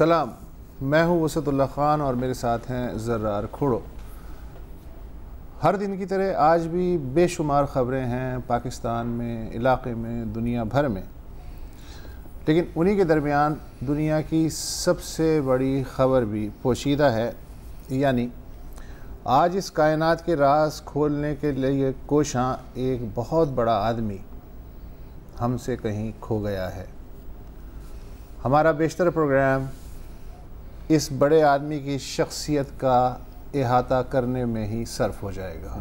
سلام، میں ہوں وسعت اللہ خان اور میرے ساتھ ہیں زرار کھوڑو۔ ہر دن کی طرح آج بھی بے شمار خبریں ہیں پاکستان میں، علاقے میں، دنیا بھر میں، لیکن انہی کے درمیان دنیا کی سب سے بڑی خبر بھی پوشیدہ ہے، یعنی آج اس کائنات کے راز کھولنے کے لیے کوشاں ایک بہت بڑا آدمی ہم سے کہیں کھو گیا ہے۔ ہمارا بیشتر پروگرام اس بڑے آدمی کی شخصیت کا احاطہ کرنے میں ہی صرف ہو جائے گا۔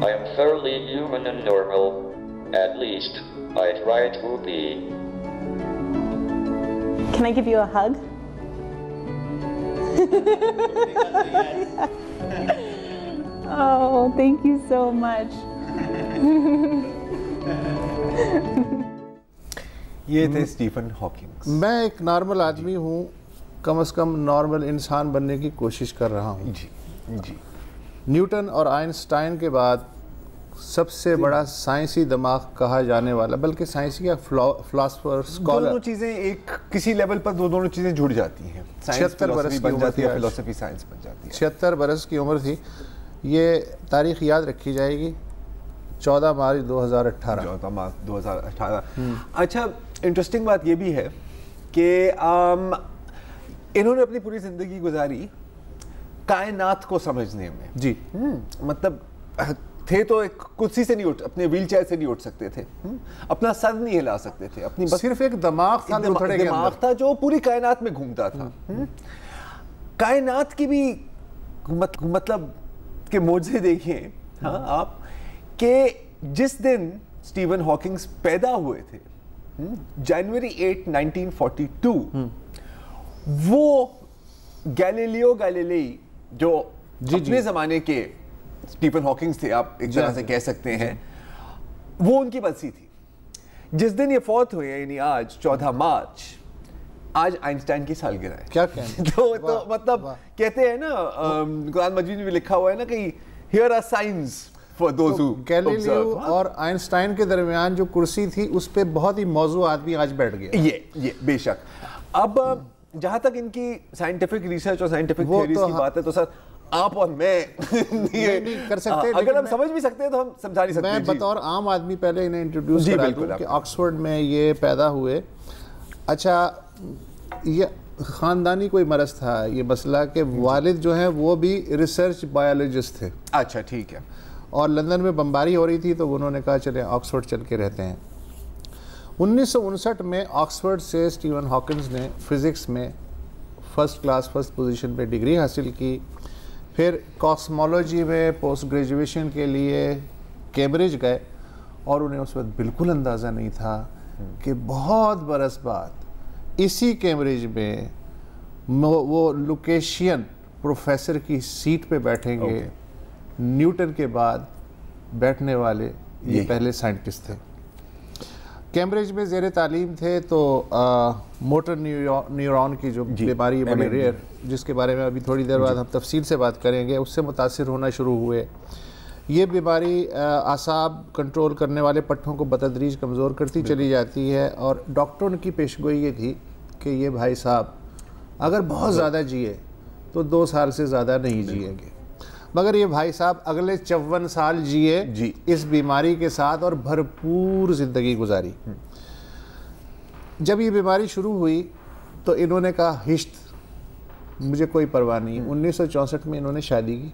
I am thoroughly human and normal. At least, I try to be. Can I give you a hug? Oh, thank you so much. یہ تھے اسٹیفن ہاکنگز۔ میں ایک نارمل آدمی ہوں، کم از کم نارمل انسان بننے کی کوشش کر رہا ہوں۔ جی نیوٹن اور آئنسٹائن کے بعد سب سے بڑا سائنسی دماغ کہا جانے والا، بلکہ سائنسی کا فلاسفر، اسکالر، دونوں چیزیں ایک کسی لیول پر دونوں چیزیں جڑ جاتی ہیں۔ 76 برس کی بن عمر جاتی تھی ہے، آج۔ فلسفی سائنس بن جاتی ہے۔ 76 برس کی عمر تھی۔ یہ تاریخ یاد رکھی جائے گی، 14 مارچ 2018۔ 14 مارچ 2018۔ اچھا، انٹرسٹنگ بات یہ بھی ہے کہ انہوں نے اپنی پوری زندگی گزاری کائنات کو سمجھنے میں۔ جی، مطلب تھے تو ایک کرسی سے نہیں اٹھ، اپنے ویل چیئر سے نہیں اٹھ سکتے تھے، اپنا سر نہیں ہلا سکتے تھے، اپنی صرف ایک دماغ تھا، دماغ تھا جو پوری کائنات میں گھومتا تھا۔ کائنات کی بھی مطلب کہ معجزے دیکھیں آپ، کہ جس دن اسٹیفن ہاکنگز پیدا ہوئے تھے، جنوری 8 1942، وہ گیلیلیو گیلیلی جو اپنے زمانے کے اسٹیفن ہاکنگز تھے، آپ ایک طرح سے کہہ سکتے ہیں، وہ ان کی برسی تھی۔ جس دن یہ فوت ہوئے، یعنی آج 14 مارچ، آج آئنسٹائن کی سالگرہ ہے۔ کیا کہیں تو مطلب کہتے ہیں نا، قرآن مجید میں بھی لکھا ہوا ہے نا کہ here are signs for those who Galileo observe۔ اور آئنسٹائن کے درمیان جو کرسی تھی، اس پہ بہت ہی موضوع آدمی آج بیٹھ گیا۔ یہ بے شک۔ اب جہاں تک ان کی سائنٹیفک ریسرچ اور سائنٹیفک تھیوریز کی بات ہے، تو سر آپ اور میں نہیں کر سکتے، اگر ہم سمجھ بھی سکتے ہیں تو ہم سمجھا نہیں سکتے۔ میں بطور عام آدمی پہلے انہیں انٹروڈیوس کرا دوں کہ آکسفورڈ میں یہ پیدا ہوئے۔ اچھا، یہ خاندانی کوئی مرض تھا یہ مسئلہ کہ والد جو ہیں وہ بھی ریسرچ بایولوجسٹ تھے۔ اچھا، ٹھیک ہے۔ اور لندن میں بمباری ہو رہی تھی تو انہوں نے کہا چلیں آکسفورڈ چل کے رہتے ہیں۔ 1959 میں آکسفورڈ سے اسٹیفن ہاکنگز نے فزکس میں فرسٹ پوزیشن پہ ڈگری حاصل کی، پھر کاسمولوجی میں پوسٹ گریجویشن کے لیے کیمبرج گئے، اور انہیں اس وقت بالکل اندازہ نہیں تھا کہ بہت برس بعد اسی کیمبرج میں وہ لوکیشین پروفیسر کی سیٹ پہ بیٹھیں گے۔ نیوٹن کے بعد بیٹھنے والے یہ پہلے سائنٹسٹ تھے۔ کیمبرج میں زیر تعلیم تھے تو موٹر نیورون کی جو بیماری ہے بڑی ریئر، جس کے بارے میں ابھی تھوڑی دیر بعد ہم تفصیل سے بات کریں گے، اس سے متاثر ہونا شروع ہوئے۔ یہ بیماری اعصاب کنٹرول کرنے والے پٹھوں کو بتدریج کمزور کرتی چلی جاتی ہے، اور ڈاکٹروں کی پیشگوئی یہ تھی کہ یہ بھائی صاحب اگر بہت زیادہ جیے تو 2 سال سے زیادہ نہیں جییں گے، مگر یہ بھائی صاحب اگلے 54 سال جیے اس بیماری کے ساتھ اور بھرپور زندگی گزاری۔ جب یہ بیماری شروع ہوئی تو انہوں نے کہا ہشت، مجھے کوئی پرواہ نہیں۔ 1964 میں انہوں نے شادی کی،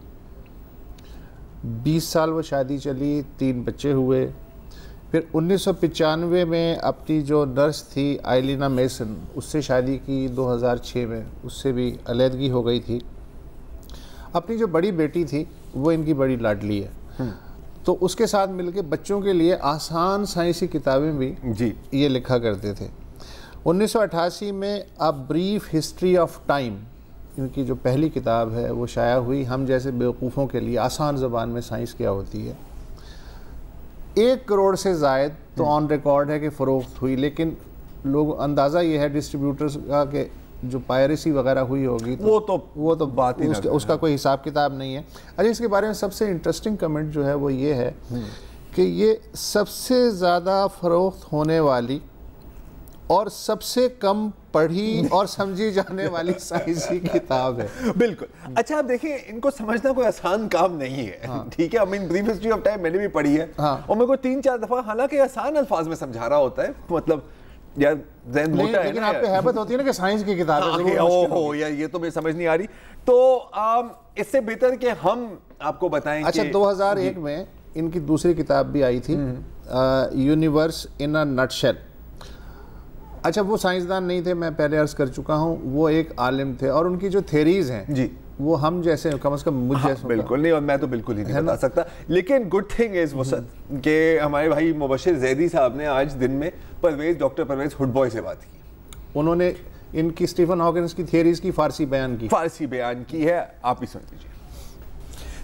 20 سال وہ شادی چلی، 3 بچے ہوئے۔ پھر 1995 میں اپنی جو نرس تھی آئلینا میسن، اس سے شادی کی 2006 میں، اس سے بھی علیحدگی ہو گئی تھی۔ اپنی جو بڑی بیٹی تھی وہ ان کی بڑی لاڈلی ہے، تو اس کے ساتھ مل کے بچوں کے لیے آسان سائنسی کتابیں بھی یہ لکھا کرتے تھے۔ 1988 میں a brief history of time, ان کی جو پہلی کتاب ہے وہ شائع ہوئی، ہم جیسے بیوقوفوں کے لیے آسان زبان میں سائنس کیا ہوتی ہے۔ 1 کروڑ سے زائد تو آن ریکارڈ ہے کہ فروخت ہوئی، لیکن لوگ اندازہ یہ ہے ڈسٹریبیوٹرز کا کہ جو پائریسی وغیرہ ہوئی ہوگی وہ تو بات ہی اس کا کوئی حساب کتاب نہیں ہے. اچھا اس کے بارے میں سب سے انٹرسٹنگ کمنٹ جو ہے وہ یہ ہے کہ یہ سب سے زیادہ فروخت ہونے والی اور سب سے کم پڑھی اور سمجھی جانے والی سائنسی کتاب ہے. بالکل. اچھا آپ دیکھیں ان کو سمجھنا کوئی آسان کام نہیں ہے, ٹھیک ہے. بریف ہسٹری آف ٹائم میں نے بھی پڑھی ہے اور میرے کو 3-4 دفعہ حالانکہ آسان الفاظ میں سمجھا رہا ہوتا ہے, مطلب یا ذہن موٹا ہے, لیکن آپ کو ہیبت ہوتی ہے نا کہ سائنس کی کتاب ہے, اوہ یا یہ تو مجھے سمجھ نہیں آ رہی. تو اس سے بہتر کہ ہم آپ کو بتائیں. اچھا 2001 میں ان کی دوسری کتاب بھی آئی تھی, یونیورس ان اے نٹ شیل. اچھا وہ سائنسدان نہیں تھے, میں پہلے عرض کر چکا ہوں, وہ ایک عالم تھے اور ان کی جو تھیریز ہیں جی وہ ہم جیسے کم از کم مجھ جیسے بالکل نہیں, اور میں تو بالکل ہی نہیں بتا سکتا. لیکن گڈ تھنگ از وسعت کہ ہمارے بھائی مبشر زیدی صاحب نے آج دن میں ڈاکٹر پرویز ہڈ بوائے سے بات کی. انہوں نے ان کی اسٹیفن ہاکنس کی تھیریز کی فارسی بیان کی ہے, آپ بھی سن لیجیے.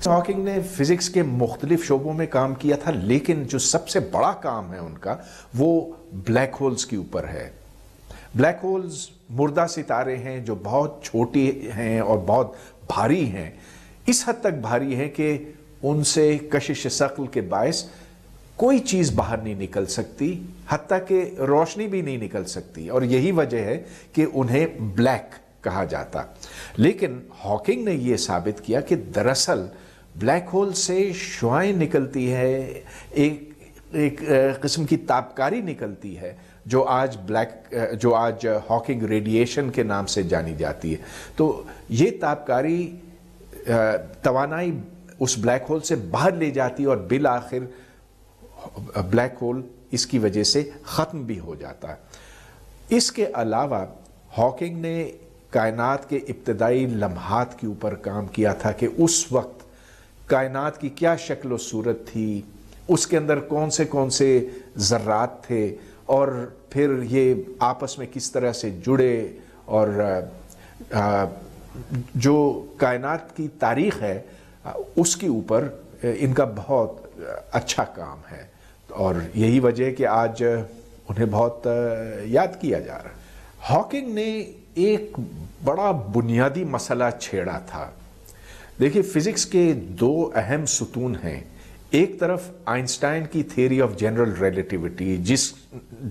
ہاکنگ نے فزکس کے مختلف شعبوں میں کام کیا تھا, لیکن جو سب سے بڑا کام ہے ان کا وہ بلیک ہولز کے اوپر ہے. بلیک ہولز مردہ ستارے ہیں جو بہت چھوٹی ہیں اور بہت بھاری ہیں, اس حد تک بھاری ہیں کہ ان سے کشش ثقل کے باعث کوئی چیز باہر نہیں نکل سکتی, حتیٰ کہ روشنی بھی نہیں نکل سکتی, اور یہی وجہ ہے کہ انہیں بلیک کہا جاتا. لیکن ہاکنگ نے یہ ثابت کیا کہ دراصل بلیک ہول سے شعاعیں نکلتی ہے, ایک قسم کی تابکاری نکلتی ہے جو آج ہاکنگ ریڈیشن کے نام سے جانی جاتی ہے. تو یہ تابکاری توانائی اس بلیک ہول سے باہر لے جاتی ہے اور بالآخر بلیک ہول اس کی وجہ سے ختم بھی ہو جاتا ہے. اس کے علاوہ ہاکنگ نے کائنات کے ابتدائی لمحات کے اوپر کام کیا تھا کہ اس وقت کائنات کی کیا شکل و صورت تھی, اس کے اندر کون سے ذرات تھے, اور پھر یہ آپس میں کس طرح سے جڑے, اور جو کائنات کی تاریخ ہے اس کے اوپر ان کا بہت اچھا کام ہے, اور یہی وجہ ہے کہ آج انہیں بہت یاد کیا جا رہا ہے. ہاکنگ نے ایک بڑا بنیادی مسئلہ چھیڑا تھا. دیکھیے فزکس کے 2 اہم ستون ہیں, ایک طرف آئنسٹائن کی تھیوری آف جنرل ریلیٹیوٹی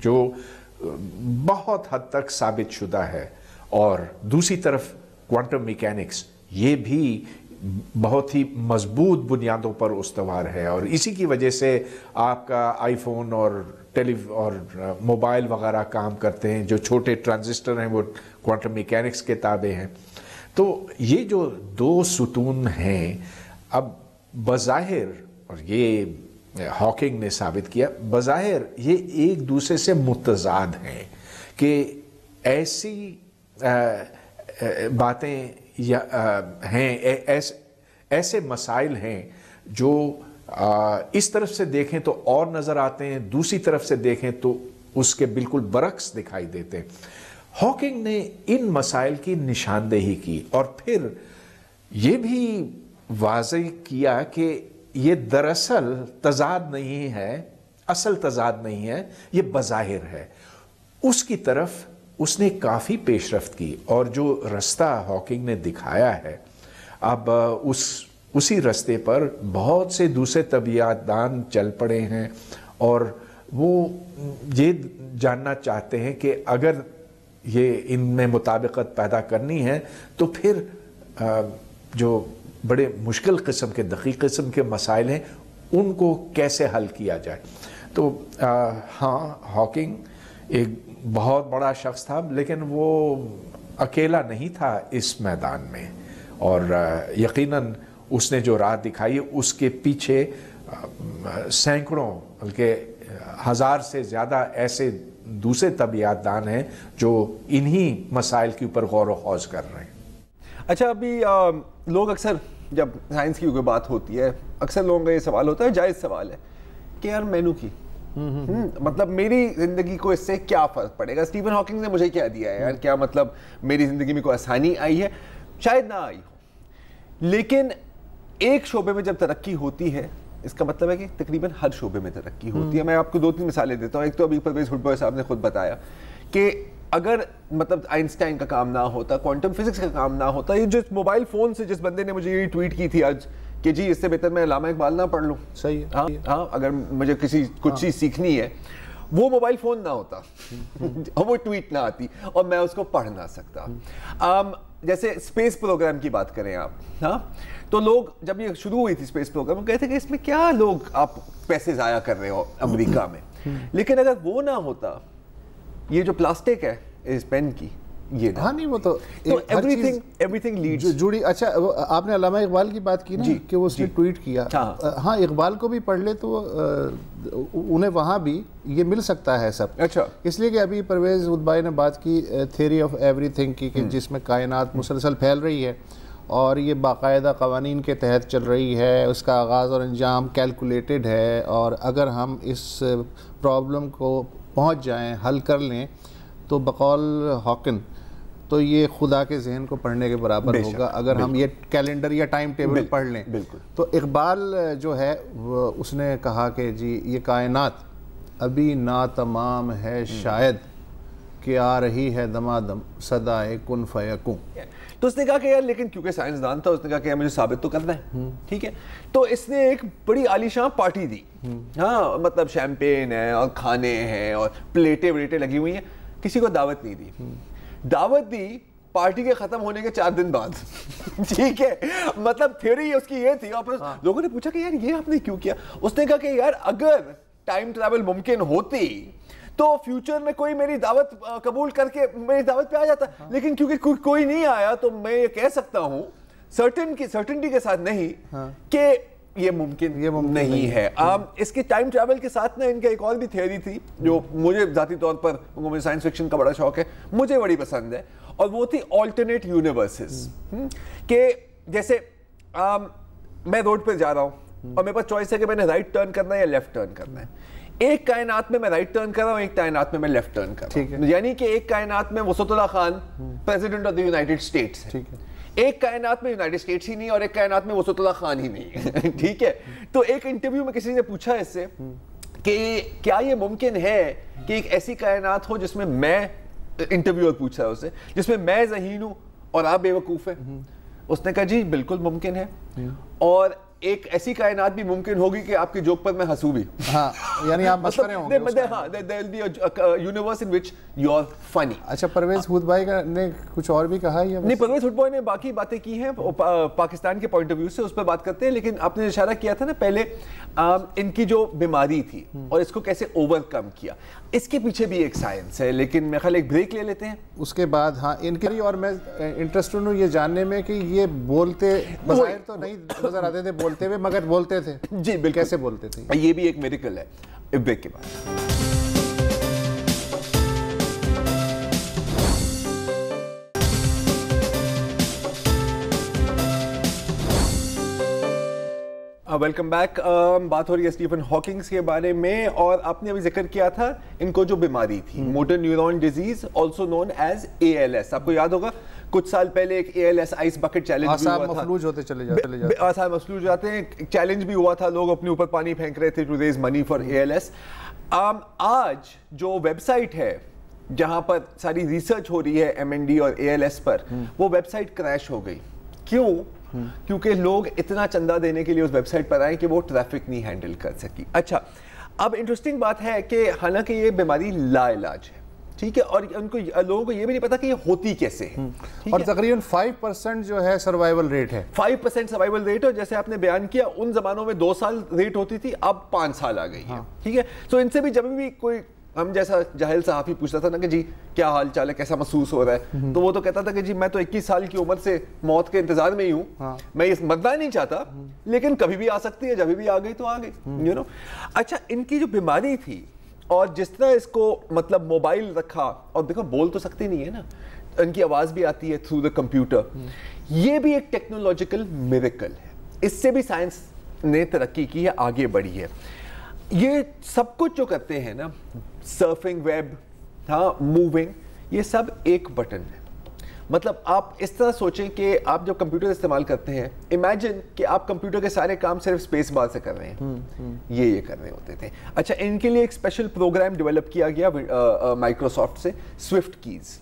جو بہت حد تک ثابت شدہ ہے, اور دوسری طرف کوانٹم میکینکس, یہ بھی بہت ہی مضبوط بنیادوں پر استوار ہے, اور اسی کی وجہ سے آپ کا آئی فون اور موبائل وغیرہ کام کرتے ہیں. جو چھوٹے ٹرانزسٹر ہیں وہ کوانٹم میکینکس کے تابع ہیں. تو یہ جو 2 ستون ہیں, اب بظاہر, اور یہ ہاکنگ نے ثابت کیا, بظاہر یہ ایک دوسرے سے متضاد ہیں کہ ایسی باتیں ہیں, ایسے مسائل ہیں جو اس طرف سے دیکھیں تو اور نظر آتے ہیں, دوسری طرف سے دیکھیں تو اس کے بالکل برعکس دکھائی دیتے ہیں. ہاکنگ نے ان مسائل کی نشاندہی کی اور پھر یہ بھی واضح کیا کہ یہ دراصل تضاد نہیں ہے, اصل تضاد نہیں ہے, یہ بظاہر ہے. اس کی طرف اس نے کافی پیش رفت کی, اور جو رستہ ہاکنگ نے دکھایا ہے اب اسی رستے پر بہت سے دوسرے طبیعت دان چل پڑے ہیں, اور وہ یہ جاننا چاہتے ہیں کہ اگر یہ ان میں مطابقت پیدا کرنی ہے تو پھر جو بڑے مشکل قسم کے دقیق قسم کے مسائل ہیں ان کو کیسے حل کیا جائے. تو ہاں ہاکنگ ایک بہت بڑا شخص تھا, لیکن وہ اکیلا نہیں تھا اس میدان میں, اور یقیناً اس نے جو راہ دکھائی اس کے پیچھے سینکڑوں بلکہ 1000 سے زیادہ ایسے دوسرے طبیعت دان ہیں جو انہی مسائل کے اوپر غور و خوض کر رہے ہیں. اچھا ابھی لوگ اکثر جب سائنس کی کوئی بات ہوتی ہے اکثر لوگوں کا یہ سوال ہوتا ہے, جائز سوال ہے کہ یار مینو کی مطلب میری زندگی کو اس سے کیا فرق پڑے گا, اسٹیون ہاکنگ نے مجھے کیا دیا ہے یار, کیا مطلب میری زندگی میں کوئی آسانی آئی ہے؟ شاید نہ آئی ہو, لیکن ایک شعبے میں جب ترقی ہوتی ہے اس کا مطلب ہے کہ تقریباً ہر شعبے میں ترقی ہوتی ہے. میں آپ کو 2-3 مثالیں دیتا ہوں. ایک تو ابھی پرویز ہڈ بوائے صاحب نے خود بتایا کہ اگر مطلب آئنسٹائن کا کام نہ ہوتا, کوانٹم فزکس کا کام نہ ہوتا, یہ جس موبائل فون سے جس بندے نے مجھے یہ ٹویٹ کی تھی آج کہ جی اس سے بہتر میں علامہ اقبال نہ پڑھ لوں, صحیح ہے, ہاں اگر مجھے کچھ چیز سیکھنی ہے, وہ موبائل فون نہ ہوتا اور وہ ٹویٹ نہ آتی اور میں اس کو پڑھ نہ سکتا. جیسے اسپیس پروگرام کی بات کریں آپ, ہاں تو لوگ جب یہ شروع ہوئی تھی اسپیس پروگرام, وہ کہتے کہ اس میں کیا لوگ آپ پیسے ضائع کر رہے ہو امریکہ میں, لیکن اگر وہ نہ ہوتا, یہ جو پلاسٹک ہے اس پین کی, یہ ہاں نہیں وہ تو ایوری تھنگ لیڈز جڑی. اچھا آپ نے علامہ اقبال کی بات کی نا کہ وہ اس نے ٹویٹ کیا, ہاں اقبال کو بھی پڑھ لے تو انہیں وہاں بھی یہ مل سکتا ہے سب. اچھا, اس لیے کہ ابھی پرویز ہدبائی نے بات کی تھیوری آف ایوری تھنگ کی, کہ جس میں کائنات مسلسل پھیل رہی ہے اور یہ باقاعدہ قوانین کے تحت چل رہی ہے, اس کا آغاز اور انجام کیلکولیٹڈ ہے, اور اگر ہم اس پرابلم کو پہنچ جائیں, حل کر لیں, تو بقول ہاکن تو یہ خدا کے ذہن کو پڑھنے کے برابر ہوگا اگر ہم یہ کیلنڈر یا ٹائم ٹیبل پڑھ لیں. تو اقبال جو ہے اس نے کہا کہ جی یہ کائنات ابھی ناتمام ہے شاید, کہ آ رہی ہے دمادم صدائے کن فیکون. تو اس نے کہا کہ یار لیکن کیونکہ سائنسدان تھا, اس نے کہا کہ یار مجھے ثابت تو کرنا ہے, ٹھیک ہے. تو اس نے ایک بڑی عالیشان پارٹی دی, ہاں مطلب شیمپین ہے اور کھانے ہیں اور پلیٹیں ولیٹیں لگی ہوئی ہیں, کسی کو دعوت نہیں دی. دعوت دی پارٹی کے ختم ہونے کے 4 دن بعد, ٹھیک ہے. مطلب تھیوری اس کی یہ تھی, اور لوگوں نے پوچھا کہ یار یہ آپ نے کیوں کیا. اس نے کہا کہ یار اگر ٹائم ٹریول ممکن ہوتی تو فیوچر میں کوئی میری دعوت قبول کر کے میری دعوت پہ آ جاتا, لیکن کیونکہ کوئی نہیں آیا تو میں یہ کہہ سکتا ہوں سرٹنٹی کے ساتھ نہیں کہ یہ ممکن نہیں ہے. اس کے ٹائم ٹریول کے ساتھ نا ان کا ایک اور بھی تھیوری تھی جو مجھے ذاتی طور پر, مجھے سائنس فکشن کا بڑا شوق ہے, مجھے بڑی پسند ہے, اور وہ تھی آلٹرنیٹ یونیورسز. کہ جیسے میں روڈ پہ جا رہا ہوں اور میرے پاس چوائس ہے کہ میں نے رائٹ ٹرن کرنا ہے یا لیفٹ ٹرن کرنا ہے. ایک کائنات میں رائٹ ٹرن کر رہا ہوں, ایک کائنات میں لیفٹ ٹرن کر رہا ہوں, یعنی کہ ایک کائنات میں Wusatullah Khan president of the United States ہے, ایک کائنات میں یونائٹڈ اسٹیٹس ہی نہیں اور ایک کائنات میں وسعت اللہ خان ہی نہیں, ٹھیک ہے. تو ایک انٹرویو میں کسی نے پوچھا اس سے کہ کیا یہ ممکن ہے کہ ایک ایسی کائنات ہو جس میں انٹرویور پوچھ رہا ہے اسے, جس میں میں ذہین ہوں اور آپ بے وقوف ہیں. اس نے کہا جی بالکل ممکن ہے, اور ایک ایسی کائنات بھی ممکن ہوگی کہ آپ کے جوک پر میں ہنسوں بھی, ہاں یعنی آپ مسخرے ہوں گے, ہاں there will be a universe in which you are funny. اچھا پرویز ہدبائی نے کچھ اور بھی کہا ہے؟ نہیں, پرویز ہدبائی نے باقی باتیں کی ہیں پاکستان کے پوائنٹ آف ویو سے, اس پہ بات کرتے ہیں. لیکن آپ نے اشارہ کیا تھا نا پہلے ان کی جو بیماری تھی اور اس کو کیسے اوور کم کیا, اس کے پیچھے بھی ایک سائنس ہے. لیکن میں خیال ایک بریک لے لیتے ہیں, اس کے بعد ہاں ان کی. اور میں انٹرسٹڈ ہوں یہ جاننے میں کہ یہ بولتے بظاہر تو نہیں نظر آتے تھے بولتے ہوئے, مگر بولتے تھے. جی بالکل, کیسے بولتے تھے, یہ بھی ایک میریکل ہے. بریک کے بعد ویلکم بیک. بات ہو رہی ہے اسٹیفن ہاکنگز کے بارے میں, اور آپ نے ابھی ذکر کیا تھا ان کو جو بیماری تھی motor neuron disease also known as ALS. آپ کو یاد ہوگا کچھ سال پہلے ایک ALS آئس بکٹ چیلنج بھی ہوا تھا, مفلوج ہوتے چلے جاتے, آسان مفلوج جاتے ہیں, چیلنج بھی ہوا تھا, لوگ اپنے اوپر پانی پھینک رہے تھے to raise money for ALS. آج جو ویب سائٹ ہے جہاں پر ساری ریسرچ ہو رہی ہے MND اور ALS پر, وہ ویب سائٹ کریش ہو گئی. کیوں؟ کیونکہ لوگ اتنا چندہ دینے کے لیے اس ویب سائٹ پر آئے کہ وہ ٹریفک نہیں ہینڈل کر سکی. اچھا, اب انٹرسٹنگ بات ہے کہ حالانکہ یہ بیماری لا علاج ہے, ٹھیک ہے, اور ان کو لوگوں کو یہ بھی نہیں پتا کہ یہ ہوتی کیسے ہے, اور تقریباً 5% جو ہے سروائیول ریٹ ہے. 5% سروائیول ریٹ ہے. جیسے آپ نے بیان کیا ان زمانوں میں 2 سال ریٹ ہوتی تھی, اب 5 سال آ گئی ہے, ٹھیک ہے. تو ان سے بھی جب بھی کوئی ہم جیسا جاہل صحافی پوچھتا تھا نا کہ جی کیا حال چال ہے, کیسا محسوس ہو رہا ہے, تو وہ تو کہتا تھا کہ جی میں تو 21 سال کی عمر سے موت کے انتظار میں ہی ہوں, میں یہ مرنا نہیں چاہتا, لیکن کبھی بھی آ سکتی ہے, جب بھی آ گئی تو آ گئی, یو نو. اچھا, ان کی جو بیماری تھی اور جس طرح اس کو مطلب موبائل رکھا, اور دیکھو بول تو سکتی نہیں ہے نا, ان کی آواز بھی آتی ہے تھرو دا کمپیوٹر, یہ بھی ایک ٹیکنالوجیکل میریکل ہے. اس سے بھی سائنس نے ترقی کی ہے, آگے بڑھی ہے. یہ سب کچھ جو کرتے ہیں نا, سرفنگ ویب, ہاں موونگ, یہ سب ایک بٹن ہے. مطلب آپ اس طرح سوچیں کہ آپ جب کمپیوٹر استعمال کرتے ہیں, امیجن کہ آپ کمپیوٹر کے سارے کام صرف اسپیس بار سے کر رہے ہیں, یہ کر رہے ہوتے تھے. اچھا, ان کے لیے ایک اسپیشل پروگرام ڈیولپ کیا گیا مائکروسافٹ سے, سوئفٹ کیز.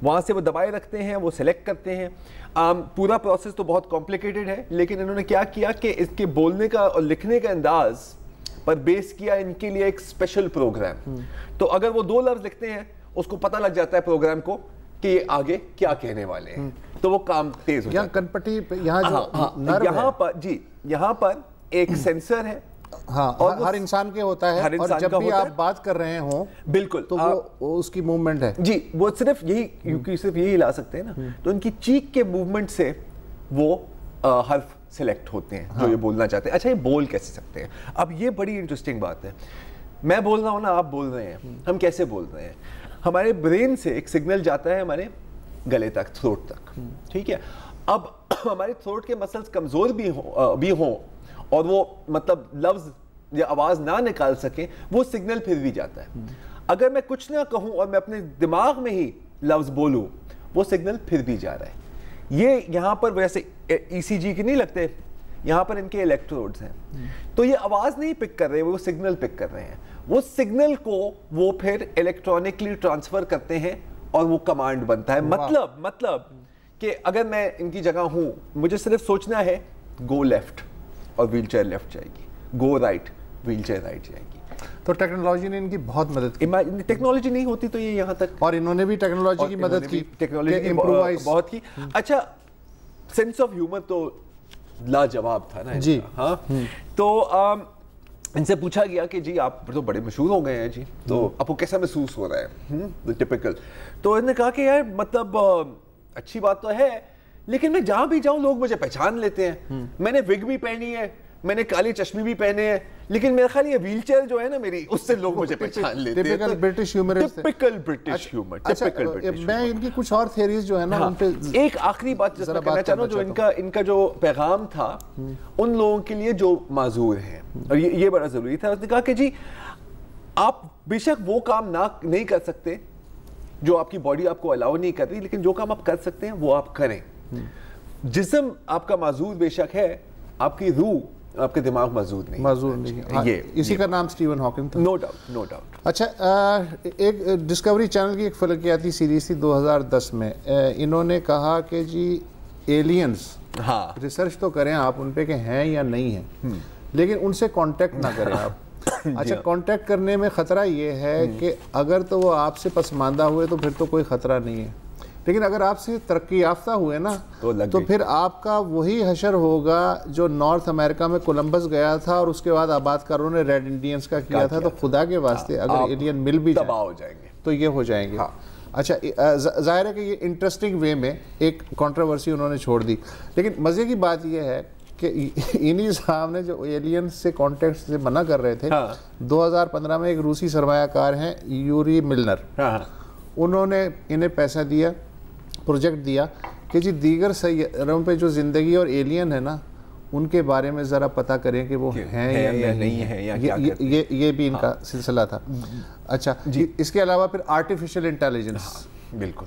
وہاں سے وہ دبائے رکھتے ہیں, وہ سلیکٹ کرتے ہیں. پورا پروسیس تو بہت کمپلیکیٹڈ ہے, لیکن انہوں نے کیا کیا کہ اس کے بولنے کا اور لکھنے کا انداز پر بیس کیا ان کے لیے ایک اسپیشل پروگرام. تو اگر وہ 2 لفظ لکھتے ہیں, اس کو پتہ لگ جاتا ہے پروگرام کو کہ یہ آگے کیا کہنے والے ہیں, تو وہ کام تیز ہو جاتا ہے. کنپٹی یہاں پر جی, یہاں پر ایک سینسر ہے, ہاں, اور ہر انسان کے ہوتا ہے, اور جب بھی آپ بات کر رہے ہوں بالکل تو وہ اس کی موومنٹ ہے. جی, وہ صرف یہی لا سکتے ہیں نا, تو ان کی چیک کے موومنٹ سے وہ حرف سلیکٹ ہوتے ہیں جو یہ بولنا چاہتے ہیں. اچھا, یہ بول کیسے سکتے ہیں؟ اب یہ بڑی انٹرسٹنگ بات ہے. میں بول رہا ہوں نا, آپ بول رہے ہیں, ہم کیسے بول رہے ہیں؟ ہمارے برین سے ایک سگنل جاتا ہے ہمارے گلے تک, تھروٹ تک, ٹھیک ہے. اب ہمارے تھروٹ کے مسلز کمزور بھی ہوں اور وہ مطلب لفظ یا آواز نہ نکال سکیں, وہ سگنل پھر بھی جاتا ہے. اگر میں کچھ نہ کہوں اور میں اپنے دماغ میں ہی لفظ بولوں, وہ سگنل پھر بھی جا رہا ہے. یہ یہاں پر ویسے ECG کے نہیں لگتے, یہاں پر ان کے الیکٹروڈز ہیں, تو یہ آواز نہیں پک کر رہے, وہ سگنل پک کر رہے ہیں. وہ سگنل کو وہ پھر الیکٹرانکلی ٹرانسفر کرتے ہیں اور وہ کمانڈ بنتا ہے. مطلب کہ اگر میں ان کی جگہ ہوں, مجھے صرف سوچنا ہے گو لیفٹ اور ویل چیئر لیفٹ جائے گی, گو رائٹ ویل چیئر رائٹ جائے گی. تو ٹیکنالوجی نے ان کی بہت مدد کی. ٹیکنالوجی نہیں ہوتی تو یہ یہاں تک, اور انہوں نے بھی ٹیکنالوجی کی مدد کی, ٹیکنالوجی بہت کی. اچھا, سینس آف ہیومر تو لاجواب تھا نا جی. ہاں, تو ان سے پوچھا گیا کہ جی آپ تو بڑے مشہور ہو گئے ہیں جی, تو آپ کو کیسا محسوس ہو رہا ہے ٹپیکل؟ تو انہوں نے کہا کہ یار مطلب اچھی بات تو ہے, لیکن میں جہاں بھی جاؤں لوگ مجھے پہچان لیتے ہیں. میں نے وگ بھی پہنی ہے, میں نے کالی چشمی بھی پہنے ہیں, لیکن میرے خیال یہ ویل چیئر جو ہے نا میری, اس سے لوگ مجھے پہچان لیتے ہیں. Typical British humour. میں ان کی کچھ اور تھیوریز جو ہے نا ان پہ ایک آخری بات جس میں کہنا چاہ رہا ہوں, جو ان کا جو پیغام تھا ان لوگوں کے لیے جو معذور ہیں, اور یہ بڑا ضروری تھا. اس نے کہا کہ جی آپ بے شک وہ کام نہیں کر سکتے جو آپ کی باڈی آپ کو الاؤ نہیں کر رہی, لیکن جو کام آپ کر سکتے ہیں وہ آپ کریں. جسم آپ کا معذور بے شک ہے, آپ کی روح, آپ کے دماغ معذور نہیں. یہ اسی کا نام سٹیون ہاکنگ تھا. No doubt. اچھا, ایک ڈسکوری چینل کی ایک فلکیاتی سیریز تھی 2010 میں. انہوں نے کہا کہ جی ایلینز, ریسرچ تو کریں آپ ان پہ کہ ہیں یا نہیں ہیں, لیکن ان سے کانٹیکٹ نہ کریں آپ. اچھا, کانٹیکٹ کرنے میں خطرہ یہ ہے کہ اگر تو وہ آپ سے پسماندہ ہوئے تو پھر تو کوئی خطرہ نہیں ہے, لیکن اگر آپ سے ترقی یافتہ ہوئے نا تو پھر آپ کا وہی حشر ہوگا جو نارتھ امریکہ میں کولمبس گیا تھا اور اس کے بعد آباد کاروں نے ریڈ انڈینز کا کیا تھا. تو خدا کے واسطے اگر ایلین مل بھی جائیں تو یہ ہو جائیں گے. اچھا, ظاہر ہے کہ یہ انٹرسٹنگ وے میں ایک کنٹروورسی انہوں نے چھوڑ دی, لیکن مزے کی بات یہ ہے کہ انہی صاحب نے جو ایلین سے کانٹیکٹ سے منع کر رہے تھے, 2015 میں ایک روسی سرمایہ کار ہیں یوری ملنر, انہوں نے انہیں پیسہ دیا, پروجیکٹ دیا کہ جی دیگر سیاروں پہ جو زندگی اور ایلین ہے نا ان کے بارے میں ذرا پتہ کریں کہ وہ ہیں یا نہیں ہیں. یہ بھی ان کا سلسلہ تھا. اچھا, اس کے علاوہ پھر آرٹیفیشل انٹیلیجنس, بالکل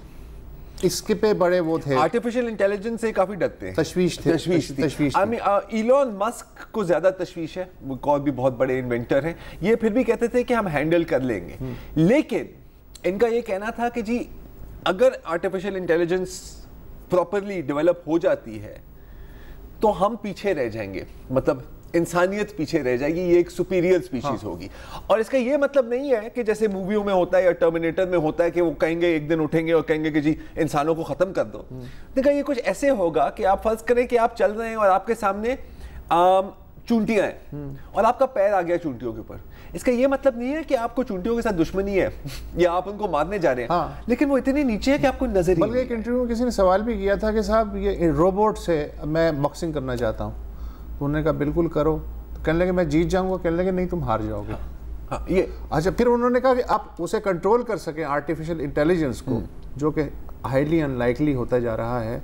اس کے پہ بڑے وہ تھے, آرٹیفیشل انٹیلیجنس سے کافی ڈرتے ہیں, تشویش تھی. ایلون مسک کو زیادہ تشویش ہے, وہ اور بھی بہت بڑے انوینٹر ہیں, یہ پھر بھی کہتے تھے کہ ہم ہینڈل کر لیں گے. لیکن ان کا یہ کہنا تھا کہ جی اگر آرٹیفیشل انٹیلیجنس پراپرلی ڈیولپ ہو جاتی ہے تو ہم پیچھے رہ جائیں گے, مطلب انسانیت پیچھے رہ جائے گی, یہ ایک سپیریئر سپیشیز ہوگی. اور اس کا یہ مطلب نہیں ہے کہ جیسے موویوں میں ہوتا ہے یا ٹرمینیٹر میں ہوتا ہے کہ وہ کہیں گے ایک دن اٹھیں گے اور کہیں گے کہ جی انسانوں کو ختم کر دو. دیکھا, یہ کچھ ایسے ہوگا کہ آپ فرض کریں کہ آپ چل رہے ہیں اور آپ کے سامنے چونٹیاں ہیں اور آپ کا پیر آ گیا چونٹیوں کے اوپر. اس کا یہ مطلب نہیں ہے کہ آپ کو چونٹیوں کے ساتھ دشمنی ہے یا آپ ان کو مارنے جا رہے ہیں, لیکن وہ اتنی نیچے ہے کہ آپ کو نظر ہی. بلکہ ایک انٹرویو میں کسی نے سوال بھی کیا تھا کہ صاحب یہ روبوٹ سے میں باکسنگ کرنا چاہتا ہوں, تو انہوں نے کہا بالکل کرو. تو کہنے لگے میں جیت جاؤں گا, کہنے لگے نہیں تم ہار جاؤ گے. یہ اچھا, پھر انہوں نے کہا کہ آپ اسے کنٹرول کر سکیں آرٹیفیشل انٹیلیجنس کو, جو کہ ہائیلی ان لائکلی ہوتا جا رہا ہے,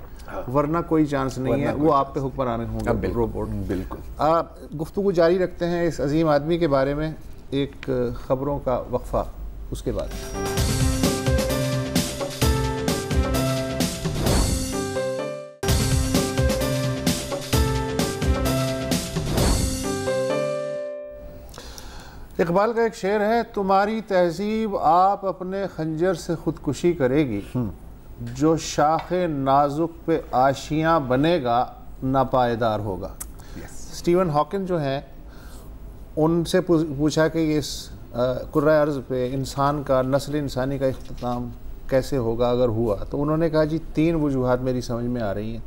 ورنہ کوئی چانس نہیں ہے وہ آپ پہ حکمران ہوں گے روبوٹ. بالکل. گفتگو جاری رکھتے ہیں اس عظیم آدمی کے بارے میں, ایک خبروں کا وقفہ, اس کے بعد. اقبال کا ایک شعر ہے، تمہاری تہذیب آپ اپنے خنجر سے خودکشی کرے گی، جو شاخ نازک پہ آشیاں بنے گا ناپائیدار ہوگا۔ اسٹیون ہاکن جو ہیں، ان سے پوچھا کہ یہ اس کرۂ ارض پہ انسان کا، نسل انسانی کا اختتام کیسے ہوگا اگر ہوا، تو انہوں نے کہا جی 3 وجوہات میری سمجھ میں آ رہی ہیں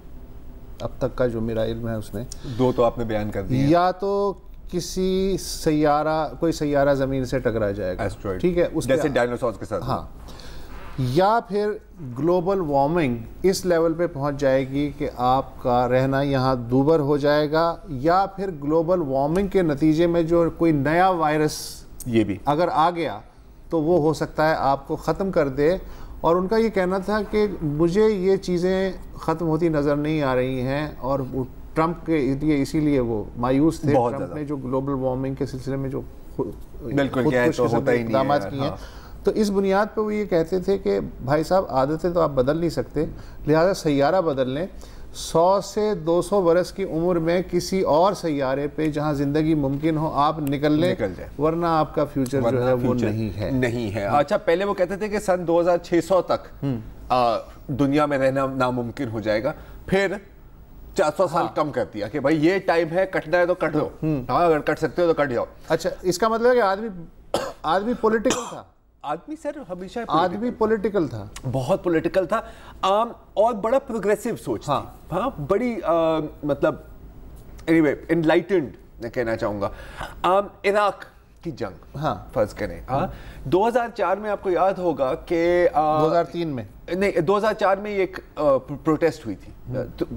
اب تک کا جو میرا علم ہے اس میں۔ 2 تو آپ نے بیان کر دی، یا تو کسی سیارہ، کوئی سیارہ زمین سے ٹکرا جائے گا، ٹھیک ہے، جیسے ڈائنوسورز کے ساتھ، ہاں، یا پھر گلوبل وارمنگ اس لیول پہ پہنچ جائے گی کہ آپ کا رہنا یہاں دوبر ہو جائے گا، یا پھر گلوبل وارمنگ کے نتیجے میں جو کوئی نیا وائرس یہ بھی اگر آ گیا تو وہ ہو سکتا ہے آپ کو ختم کر دے۔ اور ان کا یہ کہنا تھا کہ مجھے یہ چیزیں ختم ہوتی نظر نہیں آ رہی ہیں، اور ٹرمپ کے لیے اسی لیے وہ مایوس تھے، ٹرمپ نے جو گلوبل وارمنگ کے سلسلے میں جو اقدامات کیے ہیں، تو اس بنیاد پہ وہ یہ کہتے تھے کہ بھائی صاحب عادتیں تو آپ بدل نہیں سکتے، لہذا سیارہ بدل لیں، 100 سے 200 برس کی عمر میں کسی اور سیارے پہ جہاں زندگی ممکن ہو آپ نکل لیں، ورنہ آپ کا فیوچر جو ہے وہ نہیں ہے۔ اچھا، پہلے وہ کہتے تھے کہ سن 2600 تک دنیا میں رہنا ناممکن ہو جائے گا، پھر 400 سال کم کر دیا کہ بھائی یہ ٹائم ہے، کٹنا ہے تو کٹ دو، ہاں اگر کٹ سکتے ہو تو کٹ جاؤ۔ اچھا، اس کا مطلب ہے کہ آدمی پولیٹیکل تھا، آدمی سر ہمیشہ آدمی پولیٹیکل تھا، بہت پولیٹیکل تھا، اور بڑا پروگریسو سوچ تھی، ہاں بڑی مطلب anyway انلائٹنڈ میں کہنا چاہوں گا۔ عراق کی جنگ فرض کریں، 2004 میں آپ کو یاد ہوگا کہ 2003 میں نہیں 2004 میں ایک پروٹیسٹ ہوئی تھی،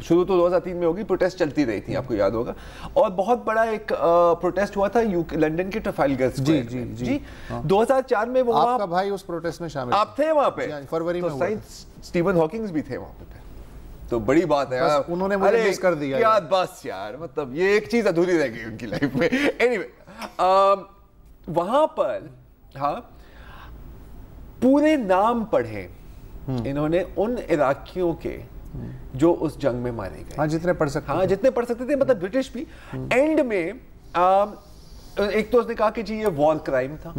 شروع تو 2003 میں ہوگی، پروٹیسٹ چلتی رہی تھی، آپ کو یاد ہوگا، اور بہت بڑا ایک پروٹیسٹ ہوا تھا لنڈن کے ٹرافالگر اسکوائر میں۔ جی 2004 میں وہ، آپ کا بھائی اس پروٹیسٹ میں شامل، آپ تھے وہاں پہ، فروری میں ہوا، اسٹیون ہاکنگز بھی تھے وہاں پہ، تو بڑی بات ہے، انہوں نے مجھے مس کر دیا یار، بس یار، مطلب یہ ایک چیز ادھوری رہ گئی ان کی لائف میں۔ اینیوے وہاں پر ہاں پورے نام پڑھے انہوں نے ان عراقیوں کے جو اس جنگ میں مارے گئے، ہاں جتنے پڑھ سکتے تھے، مطلب برٹش بھی۔ اینڈ میں ایک تو اس نے کہا کہ جی یہ وار کرائم تھا،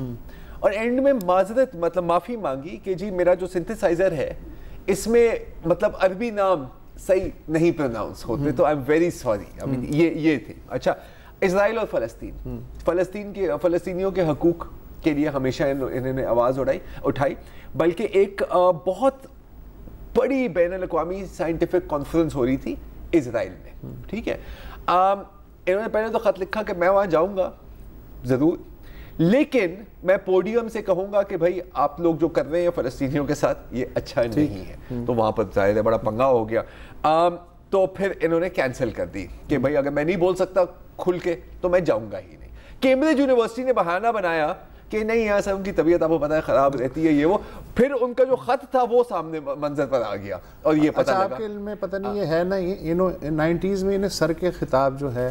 اور اینڈ میں معذرت مطلب معافی مانگی کہ جی میرا جو سنتھسائزر ہے اس میں مطلب عربی نام صحیح نہیں پروناؤنس ہوتے، تو آئی ایم ویری سوری۔ یہ تھے۔ اچھا، اسرائیل اور فلسطینیوں کے حقوق کے لیے ہمیشہ انہوں نے آواز اٹھائی، بلکہ ایک بہت بڑی بین الاقوامی سائنٹیفک کانفرنس ہو رہی تھی اسرائیل میں، ٹھیک ہے۔ انہوں نے پہلے تو خط لکھا کہ میں وہاں جاؤں گا ضرور، لیکن میں پوڈیم سے کہوں گا کہ بھائی آپ لوگ جو کر رہے ہیں فلسطینیوں کے ساتھ یہ اچھا نہیں ہے، تو وہاں پر ظاہر ہے بڑا پنگا ہو گیا۔ تو پھر انہوں نے کینسل کر دی کہ بھائی اگر میں نہیں بول سکتا کھل کے تو میں جاؤں گا ہی نہیں۔ کیمبرج یونیورسٹی نے بہانہ بنایا کہ نہیں یہاں سے ان کی طبیعت آپ کو پتہ ہے خراب رہتی ہے، یہ وہ، پھر ان کا جو خط تھا وہ سامنے منظر پر آ گیا، اور یہ پتہ لگا۔ آپ کے علم میں پتہ نہیں یہ ہے نا، یہ 90s میں انہیں سر کے خطاب جو ہے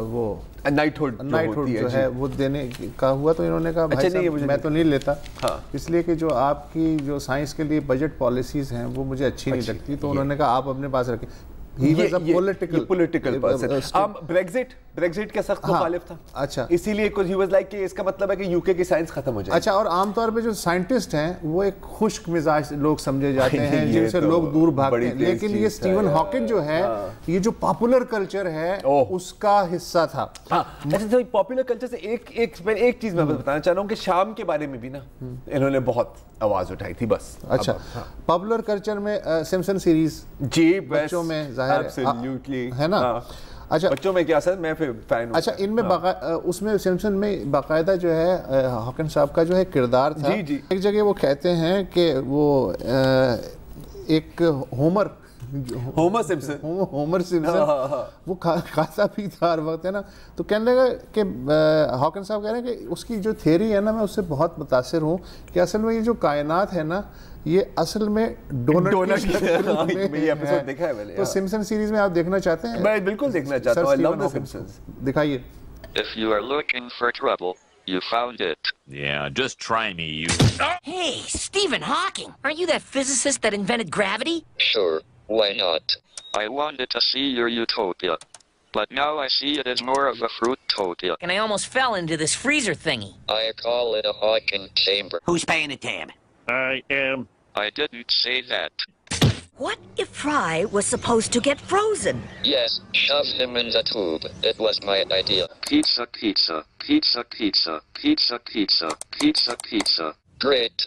وہ نائٹ ہوڈ جو ہے وہ دینے کا ہوا، تو انہوں نے کہا بھائی صاحب میں تو نہیں لیتا، اس لیے کہ جو آپ کی جو سائنس کے لیے بجٹ پالیسیز ہیں وہ مجھے اچھی نہیں لگتی، تو انہوں نے کہا آپ اپنے پاس رکھیں۔ پولیٹیکل بریگزٹ کے سخت مخالف تھا، اچھا، اسی لیے ہی واز لائک کہ اس کا مطلب ہے کہ یو کے کی سائنس ختم ہو جائے۔ اچھا، اور عام طور پہ جو سائنٹسٹ ہیں وہ ایک خشک مزاج لوگ سمجھے جاتے ہیں جن سے لوگ دور بھاگتے ہیں، لیکن یہ اسٹیون ہاکنگ جو ہے یہ جو پاپولر کلچر ہے اس کا حصہ تھا۔ اچھا، پاپولر کلچر سے ایک چیز میں بتانا چاہ رہا ہوں کہ شام کے بارے میں بھی نا انہوں نے بہت آواز اٹھائی تھی، بس۔ اچھا، پاپولر کلچر میں سمپسن سیریز جی بچوں میں ظاہر ہے نا، اچھا بچوں میں کیا سر، میں پھر فین ہوں۔ اچھا، ان میں اس میں سمپسن میں باقاعدہ جو ہے ہاکن صاحب کا جو ہے کردار تھا، ایک جگہ وہ کہتے ہیں کہ وہ ایک ہومر سمپسن وہ کھاتا پیتا ہر وقت ہے نا، تو کہنے لگا کہ ہاکن صاحب کہہ رہے ہیں کہ اس کی جو تھیوری ہے نا میں اس سے بہت متاثر ہوں کہ اصل میں یہ جو کائنات ہے نا یہ اصل میں ڈونٹ دیکھا ہے، تو سمپسن سیریز میں آپ دیکھنا چاہتے ہیں؟ میں بالکل دیکھنا چاہتا ہوں، I love the Simpsons۔ دکھائیے۔ If you are looking for trouble, you found it. Yeah, just try me, you. Hey, Stephen Hawking, aren't you that physicist that invented gravity? Sure, why not? I wanted to see your utopia, but now I see it as more of a fruitopia. And I almost fell into this freezer thingy. I call it a Hawking chamber. Who's paying the tab? I am. I didn't say that. What if Fry was supposed to get frozen? Yes, shove him in the tube. It was my idea. Pizza, pizza, pizza, pizza, pizza, pizza, pizza, pizza. Great.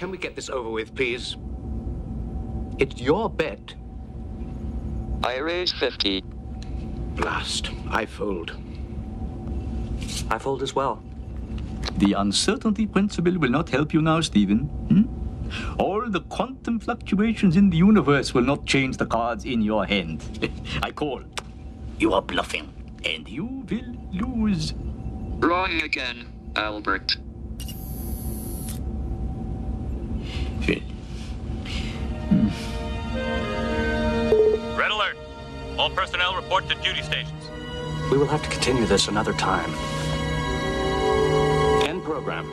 Can we get this over with, please? It's your bet. I raised 50. Blast. I fold. I fold as well. The uncertainty principle will not help you now, Stephen. All the quantum fluctuations in the universe will not change the cards in your hand. I call. You are bluffing, and you will lose. Wrong again, Albert. Red alert. All personnel report to duty stations. We will have to continue this another time. End program.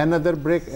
Another Brick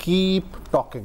Keep Talking.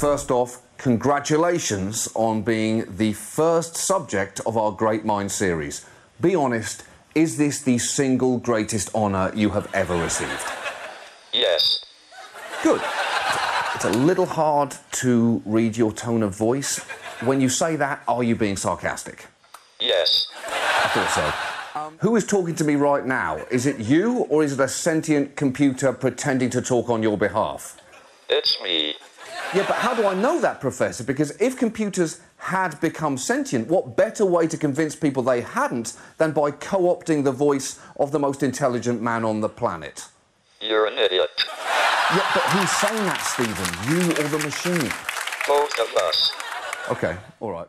First off, congratulations on being the first subject of our Great Minds series. Be honest, is this the single greatest honor you have ever received? Yes. Good. It's a little hard to read your tone of voice. When you say that, are you being sarcastic? Yes. I thought so. Who is talking to me right now? Is it you, or is it a sentient computer pretending to talk on your behalf? It's me. Yeah, but how do I know that, Professor? Because if computers had become sentient, what better way to convince people they hadn't than by co-opting the voice of the most intelligent man on the planet? You're an idiot. Yeah, but who's saying that, Stephen? You or the machine? Both of us. Okay, all right.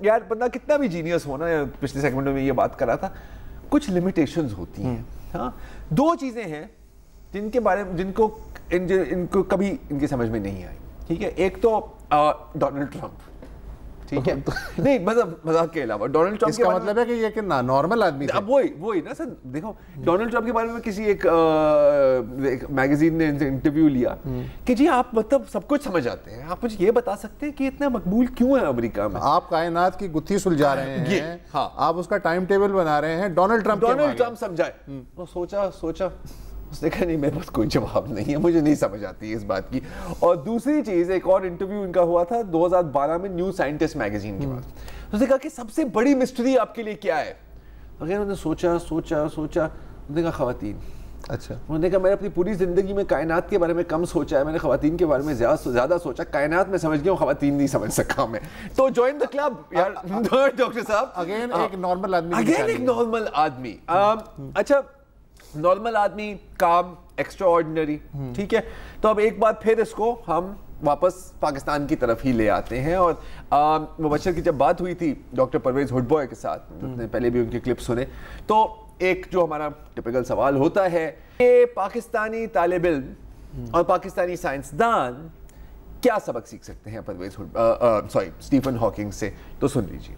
یار بندہ کتنا بھی genius ہونا, پچھلے segment میں یہ بات کر رہا تھا, کچھ لمیٹیشنز ہوتی ہیں. ہاں, دو چیزیں ہیں جن کے بارے میں ان کو کبھی ان کی سمجھ میں نہیں آئی, ٹھیک ہے. ایک تو ڈونلڈ ٹرمپ, ٹھیک ہے, نہیں مطلب مذاق کے علاوہ ڈونلڈ ٹرمپ, اس کا مطلب ہے کہ یہ کہ نارمل آدمی تھے. اب وہی نا سر, دیکھو ڈونلڈ ٹرمپ کے بارے میں کسی ایک میگزین نے انٹرویو لیا کہ جی آپ مطلب سب کچھ سمجھ آتے ہیں, آپ مجھے یہ بتا سکتے ہیں کہ اتنا مقبول کیوں ہے امریکہ میں؟ آپ کائنات کی گتھی سلجھا رہے ہیں, آپ اس کا ٹائم ٹیبل بنا رہے ہیں, ڈونلڈ ٹرمپ سمجھائے. سوچا اس نے کہا نہیں میرے پاس کوئی جواب نہیں ہے, مجھے نہیں سمجھ آتی اس بات کی. اور دوسری چیز, ایک اور انٹرویو ان کا ہوا تھا 2012 میں نیو سائنٹسٹ میگزین کے بعد. اس نے کہا کہ سب سے بڑی مسٹری آپ کے لیے کیا ہے؟ اگر انہوں نے سوچا, انہوں نے کہا خواتین. اچھا, انہوں نے کہا میں نے اپنی پوری زندگی میں کائنات کے بارے میں کم سوچا ہے, میں نے خواتین کے بارے میں زیادہ سوچا. کائنات میں سمجھ گیا ہوں, خواتین نہیں سمجھ سکا میں. تو جوائن دا کلب یار ڈاکٹر صاحب. اگین ایک نارمل آدمی. اچھا, نارمل آدمی, کام, ایکسٹرا آرڈنری, ٹھیک ہے. تو اب ایک بات پھر اس کو ہم واپس پاکستان کی طرف ہی لے آتے ہیں. اور مبشر کی جب بات ہوئی تھی ڈاکٹر پرویز ہڈ بوائے کے ساتھ, پہلے بھی ان کے کلپ سنے, تو ایک جو ہمارا ٹپیکل سوال ہوتا ہے کہ پاکستانی طالب علم اور پاکستانی سائنسدان کیا سبق سیکھ سکتے ہیں اسٹیفن ہاکنگ سے, تو سن لیجیے.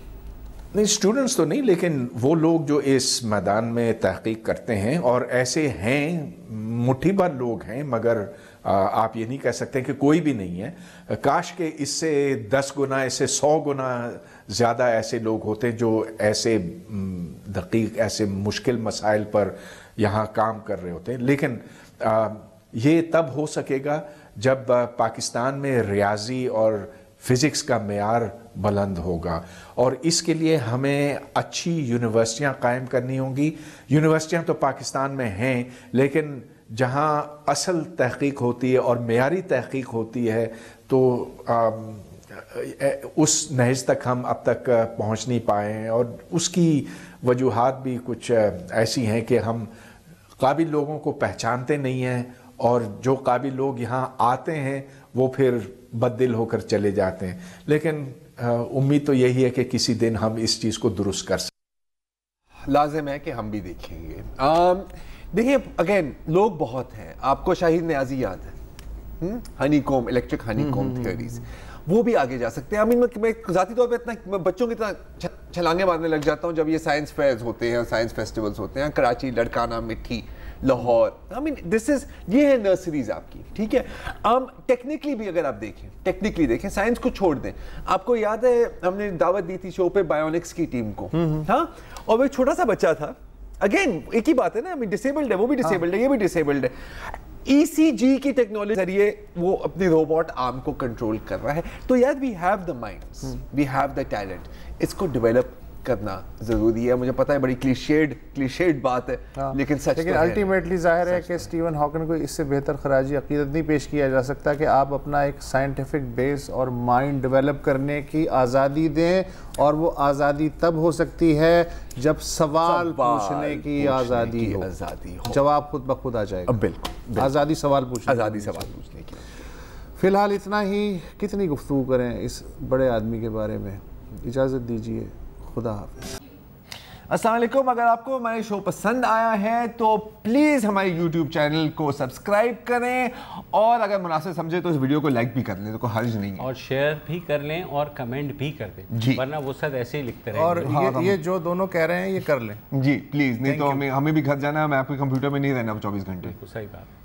نہیں, اسٹوڈنٹس تو نہیں, لیکن وہ لوگ جو اس میدان میں تحقیق کرتے ہیں, اور ایسے ہیں مٹھی بھر لوگ ہیں, مگر آپ یہ نہیں کہہ سکتے کہ کوئی بھی نہیں ہے. کاش کہ اس سے 10 گنا, اس سے 100 گنا زیادہ ایسے لوگ ہوتے جو ایسے دقیق, ایسے مشکل مسائل پر یہاں کام کر رہے ہوتے ہیں. لیکن یہ تب ہو سکے گا جب پاکستان میں ریاضی اور فزکس کا معیار بلند ہوگا, اور اس کے لیے ہمیں اچھی یونیورسٹیاں قائم کرنی ہوں گی. یونیورسٹیاں تو پاکستان میں ہیں, لیکن جہاں اصل تحقیق ہوتی ہے اور معیاری تحقیق ہوتی ہے تو اس نہج تک ہم اب تک پہنچ نہیں پائے ہیں. اور اس کی وجوہات بھی کچھ ایسی ہیں کہ ہم قابل لوگوں کو پہچانتے نہیں ہیں, اور جو قابل لوگ یہاں آتے ہیں وہ پھر بد دل ہو کر چلے جاتے ہیں. لیکن امید تو یہی ہے کہ کسی دن ہم اس چیز کو درست کر سکیں. لازم ہے کہ ہم بھی دیکھیں گے. دیکھیے اگین لوگ بہت ہیں, آپ کو شاہد نیازی یاد ہے, ہنی کوم, الیکٹرک ہنی کوم تھیوریز, وہ بھی آگے جا سکتے ہیں. میں ذاتی طور پہ اتنا بچوں کی طرح چھلانگیں مارنے لگ جاتا ہوں جب یہ سائنس فیئرز ہوتے ہیں, سائنس فیسٹیولز ہوتے ہیں, کراچی, لڑکانہ, مٹھی, لاہور. یہ ہے نرسریز آپ کی, ٹھیک ہے. ٹیکنیکلی بھی اگر آپ دیکھیں, سائنس کو چھوڑ دیں. آپ کو یاد ہے ہم نے دعوت دی تھی شو پہ بایونکس کی ٹیم کو, ہاں, اور وہ ایک چھوٹا سا بچہ تھا. اگین ایک ہی بات ہے نا, ڈسیبلڈ ہے, وہ بھی ڈسیبلڈ ہے, یہ بھی ڈسیبلڈ ہے. ای سی جی کی ٹیکنالوجی ذریعے وہ اپنی روبوٹ آرم کو کنٹرول کر رہا ہے. تو یار we have the minds, we have the talent, اس کو ڈیولپ کرنا ضروری ہے. مجھے پتا ہے بڑی کلیشیڈ بات ہے, لیکن سچ. لیکن الٹیمیٹلی ظاہر ہے کہ اسٹیون ہاکنگ کو اس سے بہتر خراجی عقیدت نہیں پیش کیا جا سکتا کہ آپ اپنا ایک سائنٹیفک بیس اور مائنڈ ڈیولپ کرنے کی آزادی دیں, اور وہ آزادی تب ہو سکتی ہے جب سوال پوچھنے کی آزادی ہو. جواب خود بخود آ جائے گا. بالکل, آزادی سوال پوچھنے کی. فی الحال اتنا ہی. کتنی گفتگو کریں اس بڑے آدمی کے بارے میں, اجازت دیجیے. خدا حافظ. السلام علیکم. اگر آپ کو ہمارے شو پسند آیا ہے تو پلیز ہمارے یوٹیوب چینل کو سبسکرائب کریں, اور اگر مناسب سمجھے تو اس ویڈیو کو لائک بھی کر لیں, تو کوئی حرج نہیں ہے, اور شیئر بھی کر لیں اور کمنٹ بھی کر دیں, ورنہ وہ سب ایسے ہی لکھتے رہیں. اور یہ جو دونوں کہہ رہے ہیں یہ کر لیں جی پلیز, نہیں تو ہمیں بھی گھر جانا ہے, میں آپ کے کمپیوٹر میں نہیں رہنا 24 گھنٹے. صحیح بات.